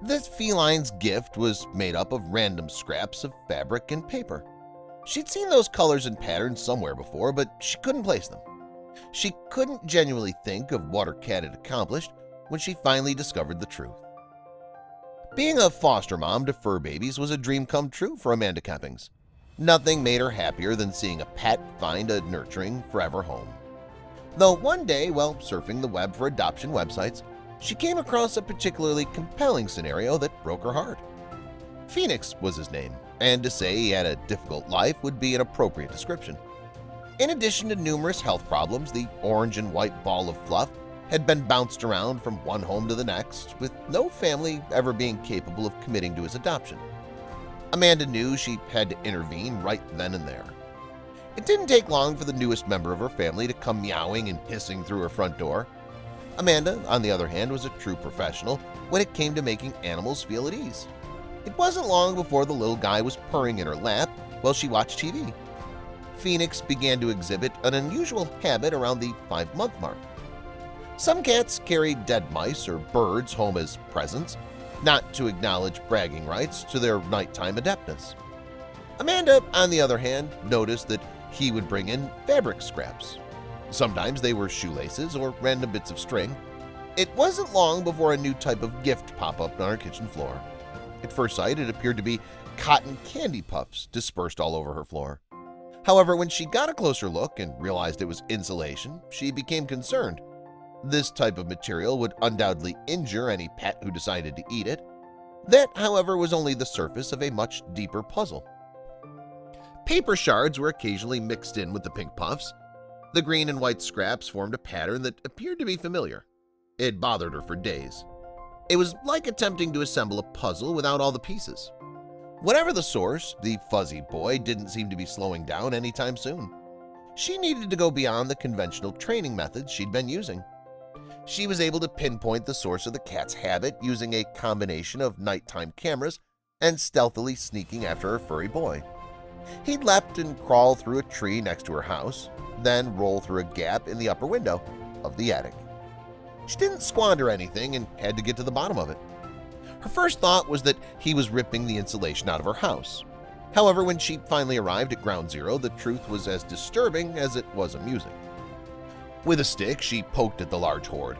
This feline's gift was made up of random scraps of fabric and paper. She'd seen those colors and patterns somewhere before, but she couldn't place them. She couldn't genuinely think of what her cat had accomplished when she finally discovered the truth. Being a foster mom to fur babies was a dream come true for Amanda Keppings. Nothing made her happier than seeing a pet find a nurturing, forever home. Though one day, while surfing the web for adoption websites, she came across a particularly compelling scenario that broke her heart. Phoenix was his name, and to say he had a difficult life would be an appropriate description. In addition to numerous health problems, the orange and white ball of fluff had been bounced around from one home to the next, with no family ever being capable of committing to his adoption. Amanda knew she had to intervene right then and there. It didn't take long for the newest member of her family to come meowing and hissing through her front door. Amanda, on the other hand, was a true professional when it came to making animals feel at ease. It wasn't long before the little guy was purring in her lap while she watched TV. Phoenix began to exhibit an unusual habit around the 5-month mark. Some cats carried dead mice or birds home as presents, not to acknowledge bragging rights to their nighttime adeptness. Amanda, on the other hand, noticed that he would bring in fabric scraps. Sometimes they were shoelaces or random bits of string. It wasn't long before a new type of gift popped up on her kitchen floor. At first sight, it appeared to be cotton candy puffs dispersed all over her floor. However, when she got a closer look and realized it was insulation, she became concerned. This type of material would undoubtedly injure any pet who decided to eat it. That, however, was only the surface of a much deeper puzzle. Paper shards were occasionally mixed in with the pink puffs. The green and white scraps formed a pattern that appeared to be familiar. It bothered her for days. It was like attempting to assemble a puzzle without all the pieces. Whatever the source, the fuzzy boy didn't seem to be slowing down anytime soon. She needed to go beyond the conventional training methods she'd been using. She was able to pinpoint the source of the cat's habit using a combination of nighttime cameras and stealthily sneaking after her furry boy. He'd leapt and crawl through a tree next to her house, then roll through a gap in the upper window of the attic. She didn't squander anything and had to get to the bottom of it. Her first thought was that he was ripping the insulation out of her house. However, when she finally arrived at ground zero, the truth was as disturbing as it was amusing. With a stick, she poked at the large hoard.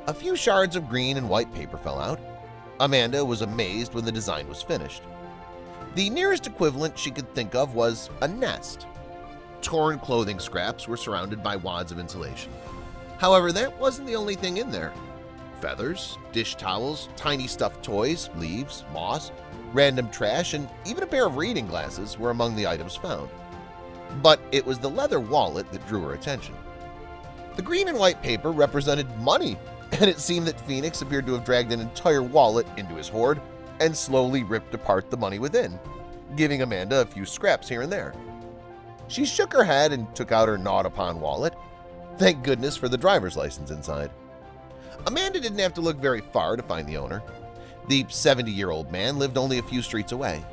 A few shards of green and white paper fell out. Amanda was amazed when the design was finished. The nearest equivalent she could think of was a nest. Torn clothing scraps were surrounded by wads of insulation. However, that wasn't the only thing in there. Feathers, dish towels, tiny stuffed toys, leaves, moss, random trash, and even a pair of reading glasses were among the items found. But it was the leather wallet that drew her attention. The green and white paper represented money, and it seemed that Phoenix appeared to have dragged an entire wallet into his hoard and slowly ripped apart the money within, giving Amanda a few scraps here and there. She shook her head and took out her gnawed-upon wallet. Thank goodness for the driver's license inside. Amanda didn't have to look very far to find the owner. The 70-year-old man lived only a few streets away.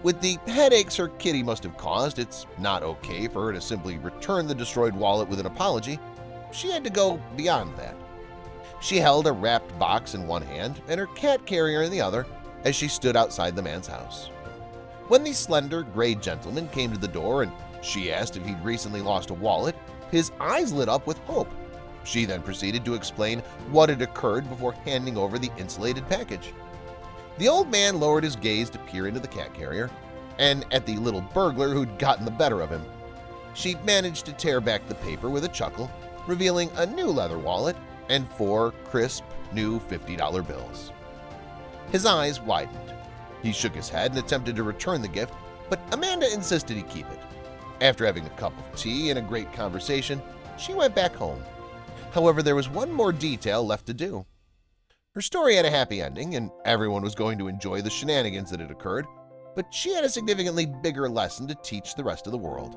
With the headaches her kitty must have caused, it's not okay for her to simply return the destroyed wallet with an apology. She had to go beyond that. She held a wrapped box in one hand and her cat carrier in the other as she stood outside the man's house. When the slender, gray gentleman came to the door and she asked if he'd recently lost a wallet, his eyes lit up with hope. She then proceeded to explain what had occurred before handing over the insulated package. The old man lowered his gaze to peer into the cat carrier and at the little burglar who'd gotten the better of him. She managed to tear back the paper with a chuckle, revealing a new leather wallet and 4 crisp, new $50 bills. His eyes widened. He shook his head and attempted to return the gift, but Amanda insisted he keep it. After having a cup of tea and a great conversation, she went back home. However, there was one more detail left to do. Her story had a happy ending, and everyone was going to enjoy the shenanigans that had occurred, but she had a significantly bigger lesson to teach the rest of the world.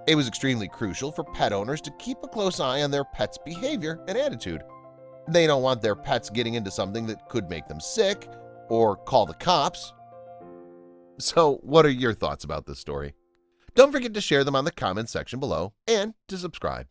It was extremely crucial for pet owners to keep a close eye on their pet's behavior and attitude. They don't want their pets getting into something that could make them sick or call the cops. So, what are your thoughts about this story? Don't forget to share them on the comments section below and to subscribe.